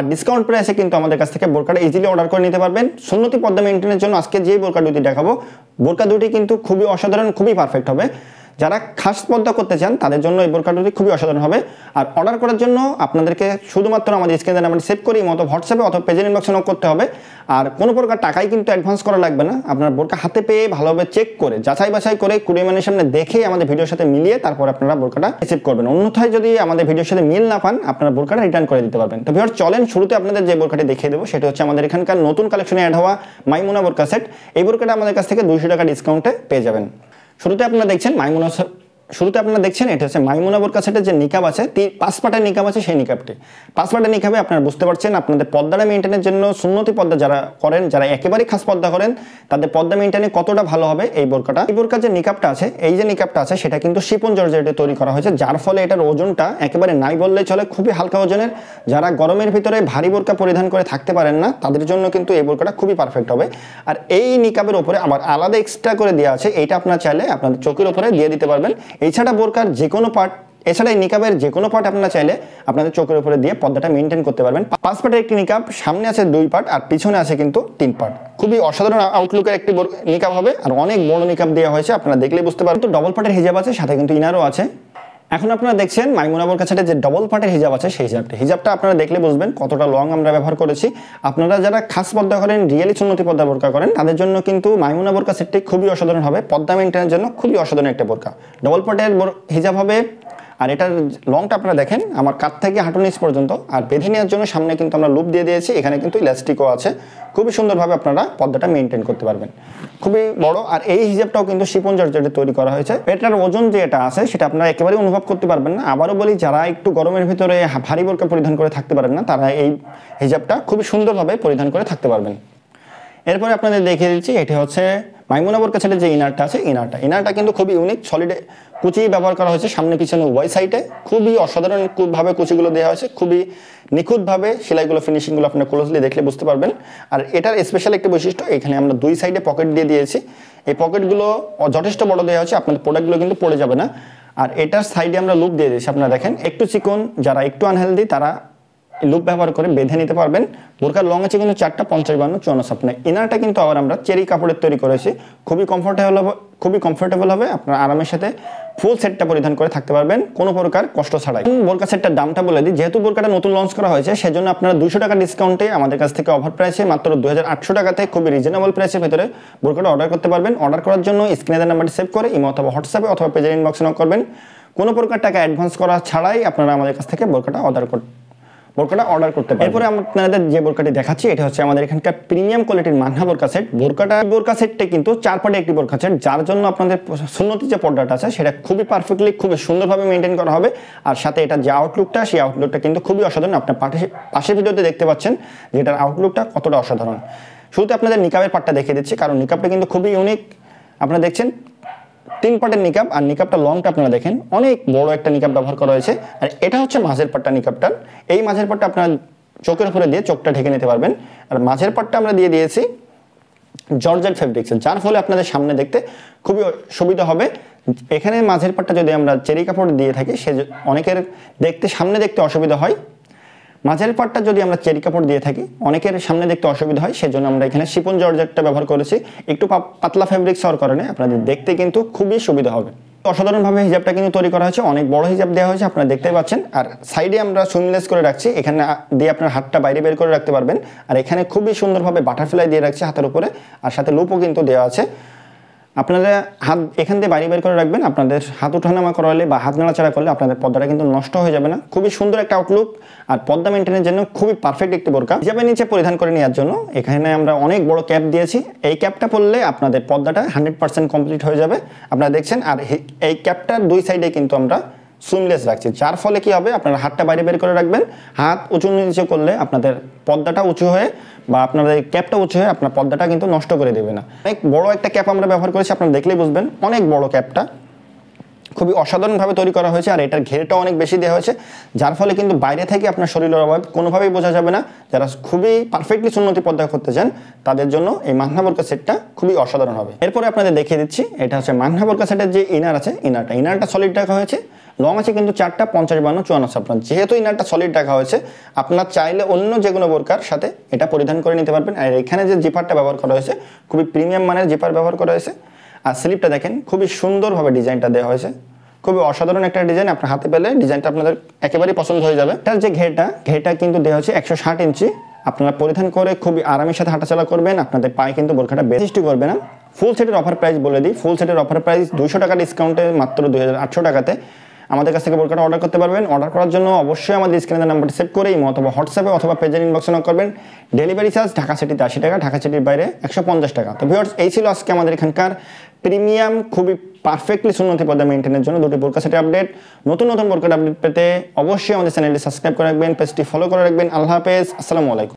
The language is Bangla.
আর ডিসকাউন্ট প্রাইসে কিন্তু আমাদের কাছ থেকে বোরকাটা ইজিলি অর্ডার করে নিতে পারবেন। সুন্নতি পর্দা মেইনটেইনের জন্য আজকে যে বোরকা দুটি দেখাবো, বোরকা দুটি কিন্তু খুবই অসাধারণ, খুবই পারফেক্ট হবে। যারা খাস পর্দা করতে চান তাদের জন্য এই বোরকা দুটি খুবই অসাধারণ হবে। আর অর্ডার করার জন্য আপনাদেরকে শুধুমাত্র আমাদের স্ক্রিনে নাম্বার সেভ করে মতো হোয়াটসঅ্যাপে অথবা পেজের ইনবক্সে নক করতে হবে। আর কোনো প্রকার টাকাই কিন্তু অ্যাডভান্স করা লাগবে না। আপনার বোরকা হাতে পেয়ে ভালোভাবে চেক করে যাচাই বাছাই করে কুরিয়ারের সামনে দেখে আমাদের ভিডিওর সাথে মিলিয়ে তারপর আপনারা বোরকাটা রিসিভ করবেন। অন্যথায় যদি আমাদের ভিডিওর সাথে মিল না পান আপনারা বোরকাটা রিটার্ন করে দিতে পারবেন। তো ভিউয়ার চলেন শুরুতে আপনাদের যে বোরকাটি দেখিয়ে দেবো সেটা হচ্ছে আমাদের এখানকার নতুন কালেকশনে অ্যাড হওয়া মাইমুনা বোরকা সেট। এই বোরকাটা আমাদের কাছ থেকে 200 টাকা ডিসকাউন্টে পেয়ে যাবেন। শুরুতে আপনারা দেখছেন এটা হচ্ছে মাইমুনা বোরকা সেটের যে নিকাব আছে, 5 পাটের নিকাব আছে, সেই নিকাবটি 5 পাটের নিকাবে আপনারা বুঝতে পারছেন আপনাদের পর্দাটা মেইনটেইনের জন্য সুন্নতি পর্দা যারা করেন, যারা একেবারেই খাস পর্দা করেন তাদের পর্দা মেইনটেইনে কতটা ভালো হবে এই বোরকাটা। এই বোরকার যে নিকাবটা আছে, এই যে নিকাবটা আছে সেটা কিন্তু শিপন জর্জেটে তৈরি করা হয়েছে, যার ফলে এটার ওজনটা একেবারে নাই বললেই চলে, খুবই হালকা ওজনের। যারা গরমের ভিতরে ভারী বোরকা পরিধান করে থাকতে পারেন না তাদের জন্য কিন্তু এই বোরকাটা খুবই পারফেক্ট হবে। আর এই নিকাবের উপরে আবার আলাদা এক্সট্রা করে দেওয়া আছে, এইটা আপনারা চাইলে আপনাদের চোখের উপরে দিয়ে দিতে পারবেন। এছাড়া বোরকার যে কোনো পার্ট, এছাড়া এই নিকাবের যে কোনো পার্ট আপনারা চাইলে আপনাদের চোখের উপরে দিয়ে পর্দাটা মেইনটেইন করতে পারবেন। 5 পার্টের একটি নিকাব, সামনে আছে 2 পার্ট আর পিছনে আছে কিন্তু 3 পার্ট। খুবই অসাধারণ আউটলুকের একটি নিকাব হবে আর অনেক বড় নিকাব দেওয়া হয়েছে, আপনারা দেখলেই বুঝতে পারবেন। তো ডবল পার্টের হিজাব আছে, সাথে কিন্তু ইনারও আছে। এখন আপনারা দেখছেন মাইমুনা বোরকা সেটের যে ডবল পার্টের হিজাব আছে সেই হিজাবটা আপনারা দেখলে বুঝবেন কতটা লং আমরা ব্যবহার করেছি। আপনারা যারা খাস পর্দা করেন, রিয়েলি সুন্নতি পর্দা বোরকা করেন তাদের জন্য কিন্তু মাইমুনা বোরকা সেটটি খুবই অসাধারণ হবে। পর্দা মেইনটেইনের জন্য খুবই অসাধারণ একটা বোরকা, ডবল পার্টের হিজাব হবে। আর এটার লংটা আপনারা দেখেন আমার কাঁধ থেকে হাঁটু নিচ পর্যন্ত। আর বেঁধে নেওয়ার জন্য সামনে কিন্তু আমরা লুপ দিয়ে দিয়েছি, এখানে কিন্তু ইলাস্টিকও আছে। খুবই সুন্দরভাবে আপনারা পর্দাটা মেইনটেইন করতে পারবেন, খুবই বড়। আর এই হিজাবটাও কিন্তু শিপন জর্জেটে তৈরি করা হয়েছে। এটার ওজন যে এটা আছে সেটা আপনারা একেবারেই অনুভব করতে পারবেন না। আবারও বলি, যারা একটু গরমের ভিতরে ভারী বোরকা পরিধান করে থাকতে পারেন না তারা এই হিজাবটা খুবই সুন্দরভাবে পরিধান করে থাকতে পারবেন। এরপরে আপনাদের দেখিয়ে দিচ্ছি, এটি হচ্ছে মাইমুনা বোরকা সেটের যে ইনারটা আছে, ইনারটা কিন্তু খুবই ইউনিক, সলিড কুচি ব্যবহার করা হয়েছে সামনে পিছনে উভয় সাইডে। খুবই অসাধারণভাবে কুচিগুলো দেওয়া হয়েছে, খুবই নিখুঁতভাবে সেলাইগুলো, ফিনিশিংগুলো আপনারা ক্লোজলি দেখলে বুঝতে পারবেন। আর এটার স্পেশাল একটি বৈশিষ্ট্য, এখানে আমরা 2 সাইডে পকেট দিয়ে দিয়েছি। এই পকেটগুলো যথেষ্ট বড় দেওয়া হয়েছে, আপনাদের প্রোডাক্টগুলো কিন্তু পড়ে যাবে না। আর এটার সাইডে আমরা লুপ দিয়ে দিয়েছি, আপনারা দেখেন। একটু চিকন, যারা একটু আনহেলদি তারা লুপ ব্যবহার করে বেঁধে নিতে পারবেন। বোরকার লং আছে কিন্তু 4টা, 50, 52, 54 আপনার। ইনারটা কিন্তু আবার আমরা চেরি কাপড়ের তৈরি করেছি, খুবই কমফোর্টেবল হবে। আপনারা আরামের সাথে ফুল সেটটা পরিধান করে থাকতে পারবেন কোনো প্রকার কষ্ট ছাড়াই। বোরকা সেটটার দামটা বলে দিই, যেহেতু বোরকাটা নতুন লঞ্চ করা হয়েছে সেজন্য আপনারা 200 টাকা ডিসকাউন্টে আমাদের কাছ থেকে অফার প্রাইসে মাত্র 2800 টাকাতে খুবই রিজনেবল প্রাইসের ভিতরে বোরকাটা অর্ডার করতে পারবেন। অর্ডার করার জন্য স্ক্রিনের নাম্বারটি সেভ করে ইমো অথবা হোয়াটসঅ্যাপে অথবা পেজের ইনবক্সে নক করবেন। কোনো প্রকার টাকা অ্যাডভান্স করা ছাড়াই আপনারা আমাদের কাছ থেকে বোরকাটা অর্ডার করতে পারেন। এরপরে আপনাদের যে বোরকাটি দেখাচ্ছি এটা হচ্ছে আমাদের এখানকার প্রিমিয়াম কোয়ালিটির মানহা বোরকা সেট। বোরকা সেটটা কিন্তু 4 পার্টের একটি বোরকা সেট, যার জন্য আপনাদের সুন্নতি যে পর্দাটা আছে সেটা খুবই পারফেক্টলি, খুবই সুন্দরভাবে মেইনটেইন করা হবে। আর সাথে এটা যে আউটলুকটা, সেই আউটলুকটা কিন্তু খুবই অসাধারণ। আপনার পাশের ভিডিওতে দেখতে পাচ্ছেন যে এটার আউটলুকটা কতটা অসাধারণ। শুরুতে আপনাদের নিকাবের পার্টটা দেখিয়ে দিচ্ছি, কারণ নিকাবটা কিন্তু খুবই ইউনিক। আপনারা দেখছেন 3 পার্টের নিকাব, আর নিকাবটা লংটা আপনারা দেখেন অনেক বড় একটা নিকাব ব্যবহার করা হয়েছে। আর এটা হচ্ছে মাঝের পার্টটা নিকাবটার। এই মাঝের পার্টটা আপনারা চোখের উপরে দিয়ে চোখটা ঢেকে নিতে পারবেন। আর মাঝের পার্টটা আমরা দিয়ে দিয়েছি জর্জেট ফেব্রিক্স, যার ফলে আপনাদের সামনে দেখতে খুবই সুবিধা হবে। এখানে মাঝের পার্টটা যদি আমরা চেরি কাপড় দিয়ে থাকি সে অনেকের সামনে দেখতে অসুবিধা হয়। মাঝের পার্টটা যদি আমরা চেরি কাপড় দিয়ে থাকি অনেকের সামনে দেখতে অসুবিধা হয়, সেজন্য আমরা এখানে শিপন জর্জেটটা ব্যবহার করেছি। একটু পাতলা ফেব্রিক্স হওয়ার কারণে আপনাদের দেখতে কিন্তু খুবই সুবিধা হবে। অসাধারণভাবে হিজাবটা কিন্তু তৈরি করা হয়েছে, অনেক বড় হিজাব দেওয়া হয়েছে, আপনারা দেখতেই পাচ্ছেন। আর সাইডে আমরা সুইংলেস করে রাখছি, এখানে দিয়ে আপনার হাতটা বাইরে বের করে রাখতে পারবেন। আর এখানে খুবই সুন্দরভাবে বাটারফ্লাই দিয়ে রাখছি হাতের উপরে, আর সাথে লুপও কিন্তু দেওয়া আছে। আপনারা হাত এখান দিয়ে বাইরে বের করে রাখবেন, আপনাদের হাত ওঠানামা করালে বা হাত নাড়াচাড়া করলে আপনাদের পর্দাটা কিন্তু নষ্ট হয়ে যাবে না। খুবই সুন্দর একটা আউটলুক, আর পর্দা মেইনটেইনের জন্য খুবই পারফেক্ট একটি বোরকা। হিজাবের নিচে পরিধান করে নেওয়ার জন্য এখানে আমরা অনেক বড় ক্যাপ দিয়েছি। এই ক্যাপটা পরলে আপনাদের পর্দাটা 100% কমপ্লিট হয়ে যাবে, আপনারা দেখছেন। আর এই ক্যাপটার 2 সাইডে কিন্তু আমরা সুইংলেস রাখছি, যার ফলে কি হবে, আপনারা হাতটা বাইরে বের করে রাখবেন। হাত উঁচু নিচে করলে আপনাদের পর্দাটা উঁচু হয়ে বা আপনাদের ক্যাপটা উঁচু হয়ে আপনার পর্দাটা কিন্তু নষ্ট করে দেবে না। অনেক বড় একটা ক্যাপ আমরা ব্যবহার করেছি, আপনারা দেখলেই বুঝবেন, অনেক বড় ক্যাপটা, খুবই অসাধারণভাবে তৈরি করা হয়েছে আর এটার ঘেরটাও অনেক বেশি দেওয়া হয়েছে, যার ফলে কিন্তু বাইরে থেকে আপনার শরীরের অভাব কোনোভাবেই বোঝা যাবে না। যারা খুবই পারফেক্টলি সুন্নতি পর্দা করতে চান তাদের জন্য এই মান্না বোরকা সেটটা খুবই অসাধারণ হবে। এরপরে আপনাদের দেখিয়ে দিচ্ছি, এটা হচ্ছে মান্না বোরকা সেটের যে ইনার আছে, ইনারটা সলিড রাখা হয়েছে। লং আছে কিন্তু 4টা 50 52 54। আপনার যেহেতু ইনারটা সলিড রাখা হয়েছে, আপনার চাইলে অন্য যে কোনো বোরকার সাথে এটা পরিধান করে নিতে পারবেন। আর এখানে যে জিপারটা ব্যবহার করা হয়েছে খুবই প্রিমিয়াম মানের জিপার ব্যবহার করা হয়েছে। আর স্লিপটা দেখেন খুবই সুন্দরভাবে ডিজাইনটা দেওয়া হয়েছে, খুবই অসাধারণ একটা ডিজাইন। আপনার হাতে পেলে ডিজাইনটা আপনাদের একেবারেই পছন্দ হয়ে যাবে। এটার যে ঘেরটা কিন্তু দেওয়া হচ্ছে 160 ইঞ্চি। আপনারা পরিধান করে খুবই আরামের সাথে হাঁটাচলা করবেন, আপনাদের পায়ে কিন্তু বোরকাটা বেশি করবে না। ফুল সেটের অফার প্রাইস বলে দিই, ফুল সেটের অফার প্রাইস 200 টাকা ডিসকাউন্টে মাত্র 2800 টাকাতে আমাদের কাছ থেকে বোরকাটা অর্ডার করতে পারবেন। অর্ডার করার জন্য অবশ্যই আমাদের স্ক্রিনের নাম্বারটি সেভ করে অথবা হোয়াটসঅ্যাপে অথবা পেজের ইনবক্সে নক করবেন। ডেলিভারি চার্জ ঢাকা সিটিতে 80 টাকা, ঢাকা সিটির বাইরে 150 টাকা। তো ভিউয়ার্স, এই ছিল আজকে আমাদের এখানকার প্রিমিয়াম খুবই পারফেক্টলি সুন্নতি পর্দা মেইনটেনের জন্য দুটি বোরকা সেটের আপডেট। নতুন আপডেট পেতে অবশ্যই আমাদের চ্যানেলটি সাবস্ক্রাইব করে রাখবেন, পেজটি ফলো করে রাখবেন। আল্লাহ হাফেজ, আসসালামু আলাইকুম।